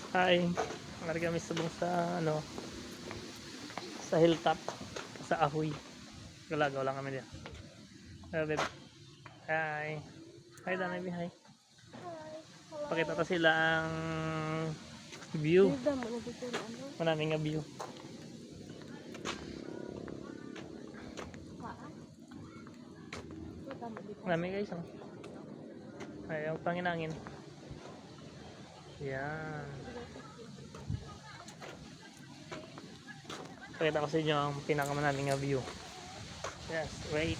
Hi. Nari kami subong sa ano, sa hilltop, sa Ahoy. Galagaw lang kami diyan. Hello, babe. Hi. Hi, Danabi. Hi. Pakita ta sila ang view. Maraming nga view. Maraming guys. Oh. Ay, ang panginangin. Yan. Pakita ko sa inyo ang pinakamanaming nga view. Yes, wait.